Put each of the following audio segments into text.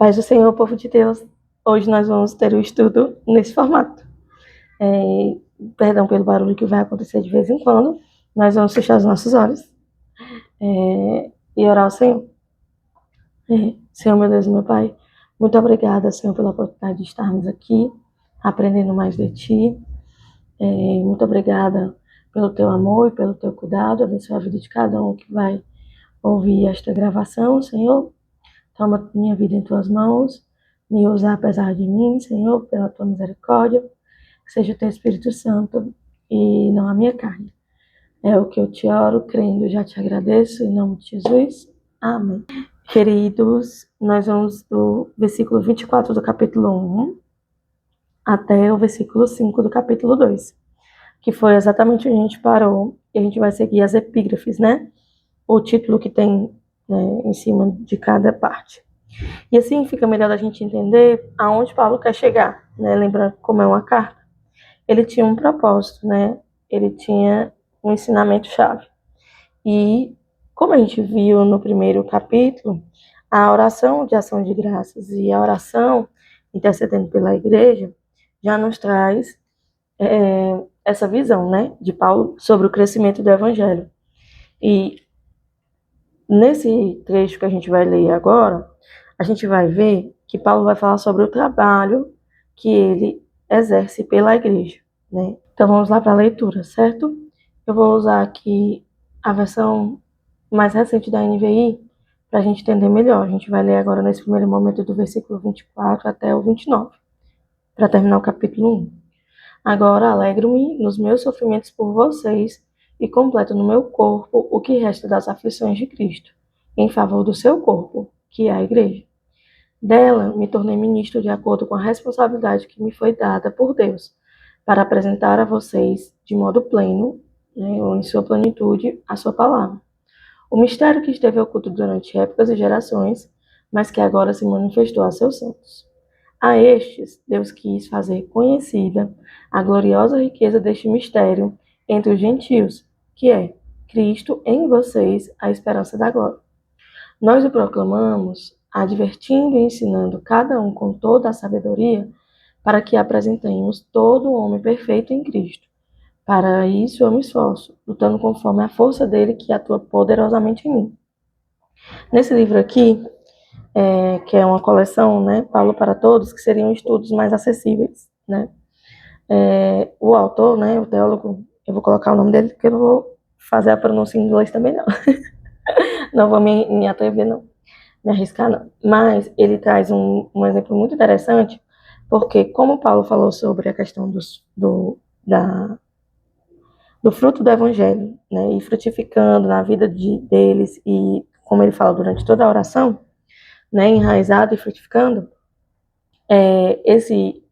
Paz do Senhor, povo de Deus. Hoje nós vamos ter o estudo nesse formato. Perdão pelo barulho que vai acontecer de vez em quando. Nós vamos fechar os nossos olhos e orar ao Senhor. Senhor, meu Deus e meu Pai, muito obrigada, Senhor, pela oportunidade de estarmos aqui, aprendendo mais de Ti. Muito obrigada pelo Teu amor e pelo Teu cuidado. Abençoa a vida de cada um que vai ouvir esta gravação, Senhor. Toma minha vida em Tuas mãos, me usa apesar de mim, Senhor, pela Tua misericórdia. Que seja o Teu Espírito Santo e não a minha carne. É o que eu te oro, crendo, já te agradeço, em nome de Jesus. Amém. Queridos, nós vamos do versículo 24 do capítulo 1 até o versículo 5 do capítulo 2, que foi exatamente onde a gente parou, e a gente vai seguir as epígrafes, né? O título que tem, né, em cima de cada parte. E assim fica melhor a gente entender aonde Paulo quer chegar, né? Lembrando como é uma carta. Ele tinha um propósito, né? Ele tinha um ensinamento-chave. E, como a gente viu no primeiro capítulo, a oração de ação de graças e a oração intercedendo pela igreja já nos traz essa visão, né, de Paulo sobre o crescimento do evangelho. E nesse trecho que a gente vai ler agora, a gente vai ver que Paulo vai falar sobre o trabalho que ele exerce pela igreja, né? Então vamos lá para a leitura, certo? Eu vou usar aqui a versão mais recente da NVI para a gente entender melhor. A gente vai ler agora nesse primeiro momento do versículo 24 até o 29, para terminar o capítulo 1. Agora alegro-me nos meus sofrimentos por vocês e completo no meu corpo o que resta das aflições de Cristo, em favor do seu corpo, que é a igreja. Dela me tornei ministro de acordo com a responsabilidade que me foi dada por Deus, para apresentar a vocês de modo pleno, né, ou em sua plenitude, a sua palavra. O mistério que esteve oculto durante épocas e gerações, mas que agora se manifestou a seus santos. A estes, Deus quis fazer conhecida a gloriosa riqueza deste mistério entre os gentios, que é Cristo em vocês, a esperança da glória. Nós o proclamamos, advertindo e ensinando cada um com toda a sabedoria, para que apresentemos todo o homem perfeito em Cristo. Para isso eu me esforço, lutando conforme a força dele que atua poderosamente em mim. Nesse livro aqui, que é uma coleção, né, Paulo para Todos, que seriam estudos mais acessíveis, né? O autor, né, o teólogo, eu vou colocar o nome dele, porque eu não vou fazer a pronúncia em inglês também, não. Não vou me atrever, não. Me arriscar, não. Mas ele traz um exemplo muito interessante, porque como Paulo falou sobre a questão do fruto do evangelho, né, e frutificando na vida deles, e como ele fala durante toda a oração, né, enraizado e frutificando, esse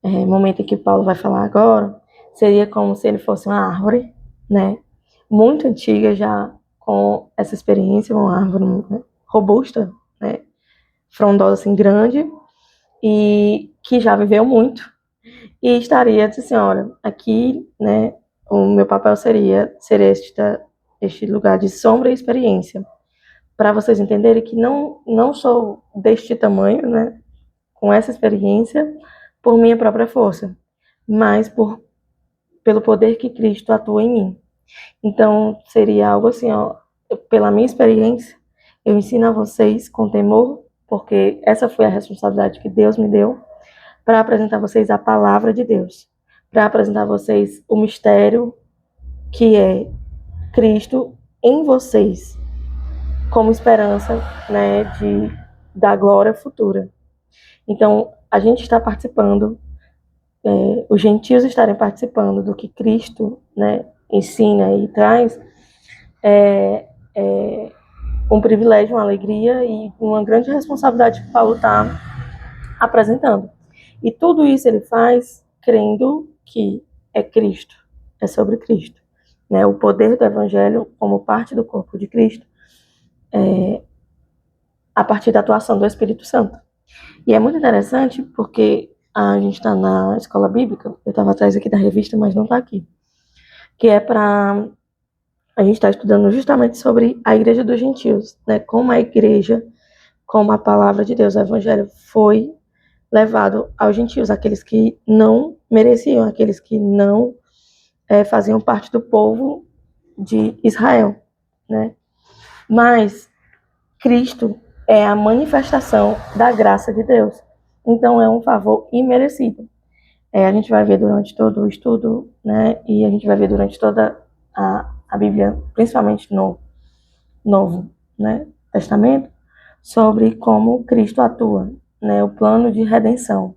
momento em que Paulo vai falar agora, seria como se ele fosse uma árvore, né, muito antiga já, com essa experiência, uma árvore, né, robusta, né, frondosa, assim, grande, e que já viveu muito, e estaria assim, olha, aqui, né, o meu papel seria ser este lugar de sombra e experiência, para vocês entenderem que não sou deste tamanho, né, com essa experiência, por minha própria força, mas pelo poder que Cristo atua em mim. Então, seria algo assim, ó, pela minha experiência, eu ensino a vocês com temor, porque essa foi a responsabilidade que Deus me deu, para apresentar a vocês a palavra de Deus, para apresentar a vocês o mistério que é Cristo em vocês, como esperança, né, da glória futura. Então, a gente está participando, os gentios estarem participando do que Cristo, né, ensina e traz, um privilégio, uma alegria e uma grande responsabilidade que Paulo está apresentando. E tudo isso ele faz crendo que é Cristo, é sobre Cristo, né? O poder do Evangelho como parte do corpo de Cristo, a partir da atuação do Espírito Santo. E é muito interessante porque a gente está na escola bíblica, eu estava atrás aqui da revista, mas não está aqui, que é para a gente está estudando justamente sobre a igreja dos gentios, né? Como a igreja como a palavra de Deus, o evangelho, foi levado aos gentios, aqueles que não mereciam, aqueles que não faziam parte do povo de Israel, né? Mas Cristo é a manifestação da graça de Deus. Então é um favor imerecido. A gente vai ver durante todo o estudo, né? E a gente vai ver durante toda a Bíblia, principalmente no Novo, né, Testamento, sobre como Cristo atua, né? O plano de redenção.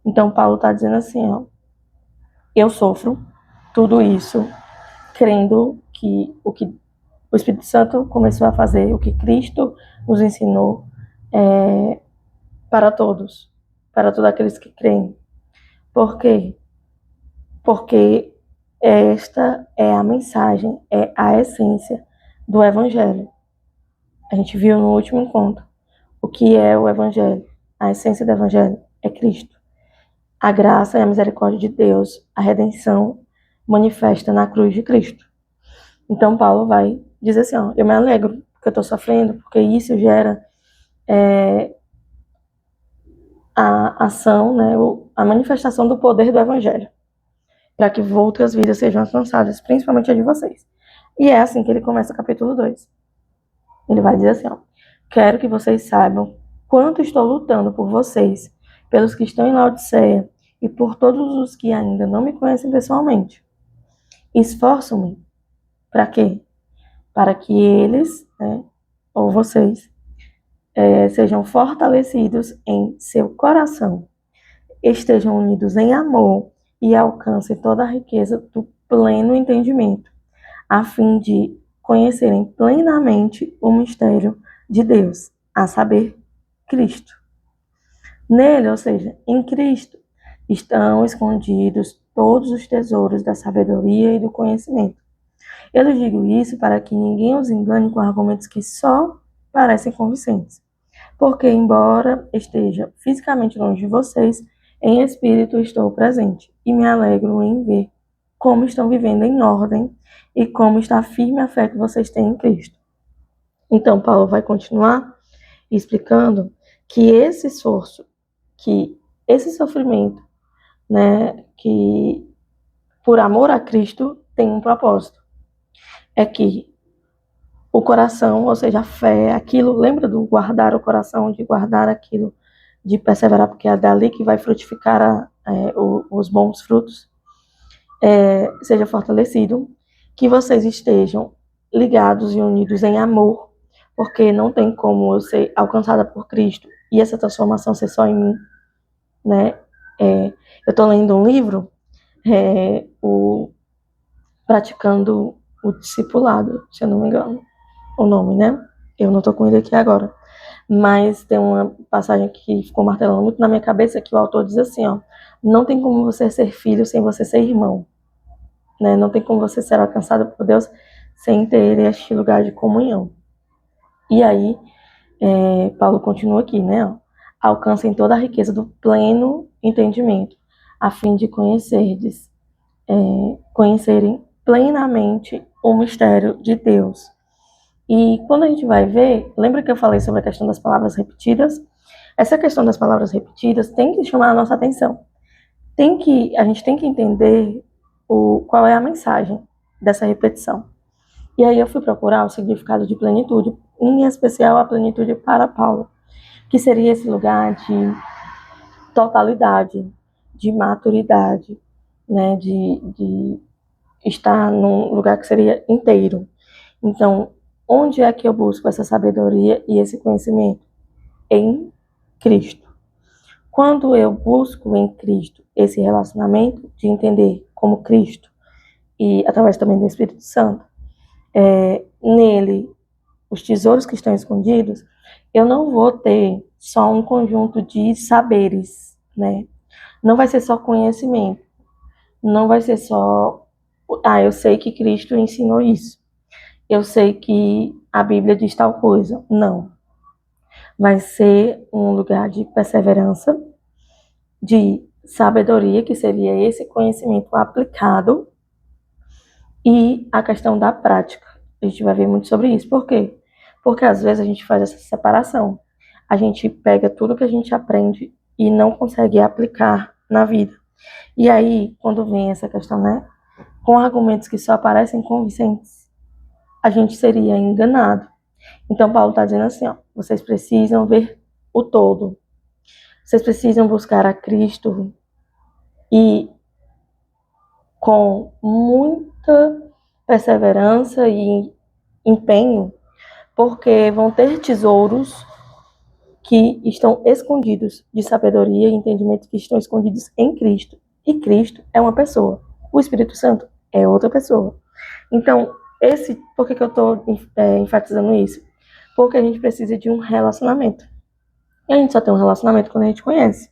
Então Paulo está dizendo assim, ó, eu sofro tudo isso crendo que o Espírito Santo começou a fazer, o que Cristo nos ensinou, para todos, para todos aqueles que creem. Por quê? Porque esta é a mensagem, é a essência do Evangelho. A gente viu no último encontro o que é o Evangelho. A essência do Evangelho é Cristo. A graça e a misericórdia de Deus, a redenção manifesta na cruz de Cristo. Então Paulo vai dizer assim, ó, eu me alegro porque eu estou sofrendo, porque isso gera a ação, né, a manifestação do poder do Evangelho, para que outras vidas sejam alcançadas, principalmente a de vocês. E é assim que ele começa o capítulo 2. Ele vai dizer assim, ó, quero que vocês saibam quanto estou lutando por vocês, pelos que estão em Laodiceia e por todos os que ainda não me conhecem pessoalmente. Esforço-me para quê? Para que eles, né, ou vocês, sejam fortalecidos em seu coração, estejam unidos em amor e alcancem toda a riqueza do pleno entendimento, a fim de conhecerem plenamente o mistério de Deus, a saber, Cristo. Nele, ou seja, em Cristo, estão escondidos todos os tesouros da sabedoria e do conhecimento. Eu lhes digo isso para que ninguém os engane com argumentos que só parecem convincentes. Porque, embora esteja fisicamente longe de vocês, em espírito estou presente e me alegro em ver como estão vivendo em ordem e como está firme a fé que vocês têm em Cristo. Então, Paulo vai continuar explicando que esse esforço, que esse sofrimento, né, que por amor a Cristo tem um propósito. É que o coração, ou seja, a fé, aquilo, lembra do guardar o coração, de guardar aquilo, de perseverar, porque é dali que vai frutificar os bons frutos, seja fortalecido, que vocês estejam ligados e unidos em amor, porque não tem como eu ser alcançada por Cristo e essa transformação ser só em mim, né? Eu estou lendo um livro, Praticando o Discipulado, se eu não me engano, o nome, né? Eu não estou com ele aqui agora. Mas tem uma passagem que ficou martelando muito na minha cabeça, que o autor diz assim, ó, não tem como você ser filho sem você ser irmão, né? Não tem como você ser alcançado por Deus sem ter este lugar de comunhão. E aí, Paulo continua aqui, né? Ó, alcancem toda a riqueza do pleno entendimento, a fim de conhecerem plenamente o mistério de Deus. E quando a gente vai ver, lembra que eu falei sobre a questão das palavras repetidas? Essa questão das palavras repetidas tem que chamar a nossa atenção. A gente tem que entender qual é a mensagem dessa repetição. E aí eu fui procurar o significado de plenitude, em especial a plenitude para Paulo, que seria esse lugar de totalidade, de maturidade, né, de estar num lugar que seria inteiro. Então, onde é que eu busco essa sabedoria e esse conhecimento? Em Cristo. Quando eu busco em Cristo esse relacionamento de entender como Cristo e através também do Espírito Santo, nele, os tesouros que estão escondidos, eu não vou ter só um conjunto de saberes, né? Não vai ser só conhecimento. Não vai ser só, eu sei que Cristo ensinou isso. Eu sei que a Bíblia diz tal coisa. Não. Vai ser um lugar de perseverança, de sabedoria, que seria esse conhecimento aplicado, e a questão da prática. A gente vai ver muito sobre isso. Por quê? Porque às vezes a gente faz essa separação. a gente pega tudo que a gente aprende e não consegue aplicar na vida. E aí, quando vem essa questão, né, com argumentos que só parecem convincentes, a gente seria enganado. Então, Paulo está dizendo assim, ó, vocês precisam ver o todo. Vocês precisam buscar a Cristo e com muita perseverança e empenho, porque vão ter tesouros que estão escondidos de sabedoria e entendimento que estão escondidos em Cristo. E Cristo é uma pessoa. O Espírito Santo é outra pessoa. Então, por que eu estou enfatizando isso? Porque a gente precisa de um relacionamento. E a gente só tem um relacionamento quando a gente conhece.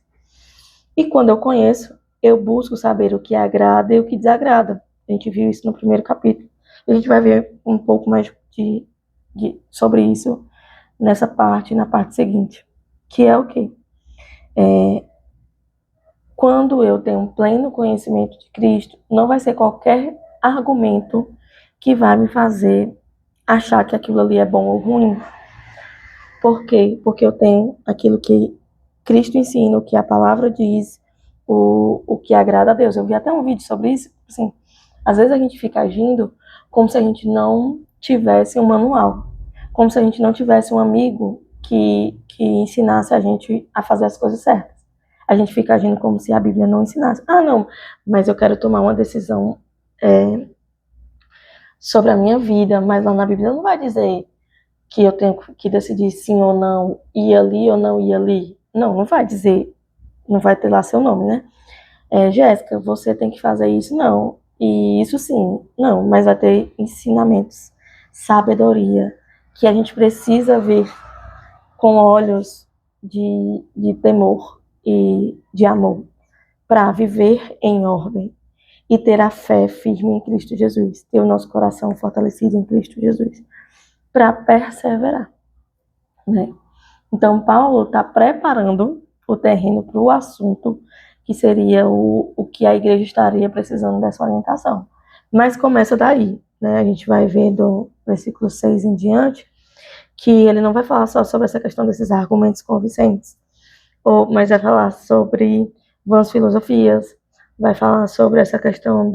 E quando eu conheço, eu busco saber o que agrada e o que desagrada. A gente viu isso no primeiro capítulo. E a gente vai ver um pouco mais sobre isso nessa parte, na parte seguinte. Que é o quê? Quando eu tenho um pleno conhecimento de Cristo, não vai ser qualquer argumento que vai me fazer achar que aquilo ali é bom ou ruim. Por quê? Porque eu tenho aquilo que Cristo ensina, o que a palavra diz, o que agrada a Deus. Eu vi até um vídeo sobre isso, assim, às vezes a gente fica agindo como se a gente não tivesse um manual, como se a gente não tivesse um amigo que ensinasse a gente a fazer as coisas certas. A gente fica agindo como se a Bíblia não ensinasse. Ah, não, mas eu quero tomar uma decisão sobre a minha vida, mas lá na Bíblia não vai dizer que eu tenho que decidir sim ou não, ir ali ou não ir ali. Não, não vai dizer, não vai ter lá seu nome, né? Jéssica, você tem que fazer isso, não. E isso sim, não, mas vai ter ensinamentos, sabedoria, que a gente precisa ver com olhos de temor e de amor, para viver em ordem e ter a fé firme em Cristo Jesus, ter o nosso coração fortalecido em Cristo Jesus, para perseverar, né? Então, Paulo está preparando o terreno para o assunto que seria o que a igreja estaria precisando dessa orientação. Mas começa daí, né? A gente vai ver do versículo 6 em diante, que ele não vai falar só sobre essa questão desses argumentos convincentes, mas vai falar sobre vãs filosofias, vai falar sobre essa questão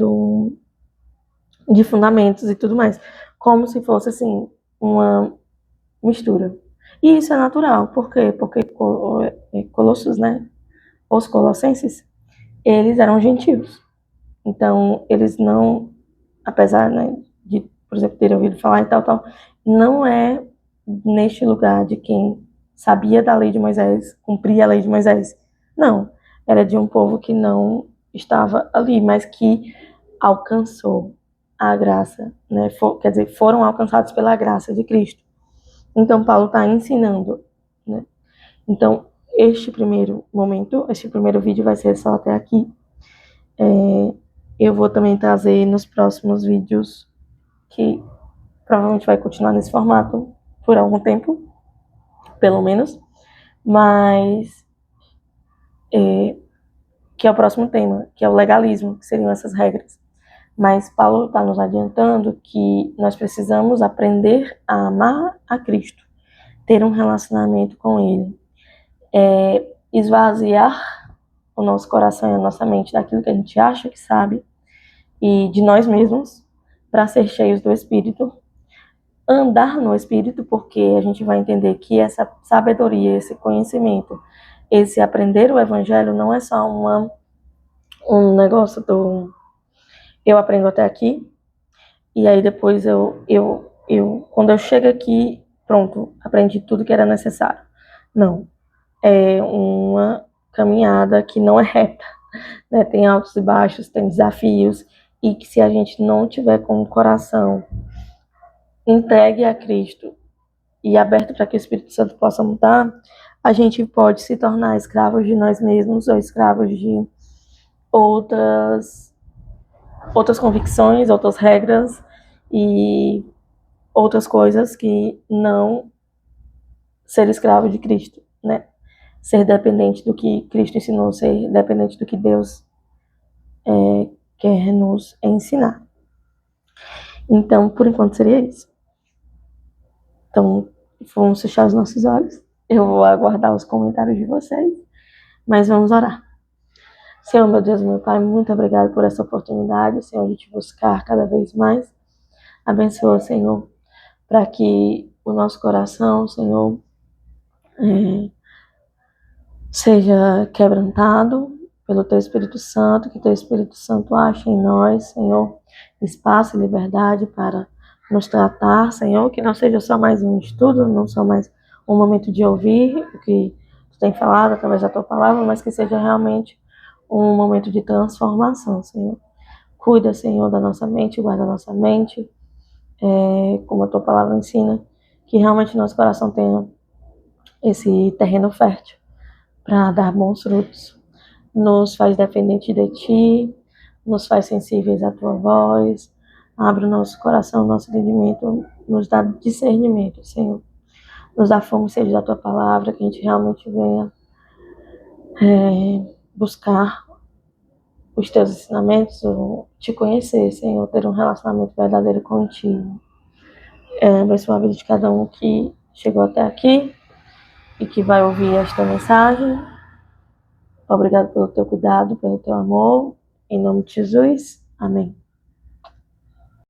de fundamentos e tudo mais, como se fosse, assim, uma mistura. E isso é natural, por quê? Porque Colossos, né? Os colossenses, eles eram gentios. Então, eles não, apesar, né, de, por exemplo, terem ouvido falar e tal, não é neste lugar de quem sabia da lei de Moisés, cumpria a lei de Moisés. Não, era de um povo que não estava ali, mas que alcançou a graça, né? Quer dizer, foram alcançados pela graça de Cristo. Então, Paulo está ensinando, né? Então, este primeiro vídeo vai ser só até aqui. Eu vou também trazer nos próximos vídeos, que provavelmente vai continuar nesse formato por algum tempo, pelo menos, mas que é o próximo tema, que é o legalismo, que seriam essas regras. Mas Paulo está nos adiantando que nós precisamos aprender a amar a Cristo, ter um relacionamento com Ele, esvaziar o nosso coração e a nossa mente daquilo que a gente acha que sabe e de nós mesmos, para ser cheios do Espírito, andar no Espírito, porque a gente vai entender que essa sabedoria, esse conhecimento, esse aprender o Evangelho não é só um negócio do eu aprendo até aqui e aí depois quando eu chego aqui, pronto, aprendi tudo que era necessário. Não, é uma caminhada que não é reta, né? Tem altos e baixos, tem desafios, e que se a gente não tiver com o coração entregue a Cristo e aberto para que o Espírito Santo possa mudar, a gente pode se tornar escravos de nós mesmos ou escravos de outras convicções, outras regras e outras coisas que não ser escravo de Cristo, né? Ser dependente do que Cristo ensinou, ser dependente do que Deus quer nos ensinar. Então, por enquanto seria isso. Então, vamos fechar os nossos olhos. Eu vou aguardar os comentários de vocês, mas vamos orar. Senhor, meu Deus, meu Pai, muito obrigado por essa oportunidade, Senhor, de te buscar cada vez mais. Abençoa, Senhor, para que o nosso coração, Senhor, seja quebrantado pelo Teu Espírito Santo, que Teu Espírito Santo ache em nós, Senhor, espaço e liberdade para nos tratar, Senhor, que não seja só mais um estudo, não só mais um momento de ouvir o que Tu tem falado através da Tua palavra, mas que seja realmente um momento de transformação, Senhor. Cuida, Senhor, da nossa mente, guarda a nossa mente, como a Tua palavra ensina, que realmente nosso coração tenha esse terreno fértil para dar bons frutos. Nos faz dependente de Ti, nos faz sensíveis à Tua voz, abre o nosso coração, o nosso entendimento, nos dá discernimento, Senhor. Nos dá fome e sede da Tua palavra, que a gente realmente venha buscar os Teus ensinamentos, Te conhecer, Senhor, ter um relacionamento verdadeiro contigo. Abençoa a vida de cada um que chegou até aqui e que vai ouvir esta mensagem. Obrigado pelo Teu cuidado, pelo Teu amor. Em nome de Jesus. Amém.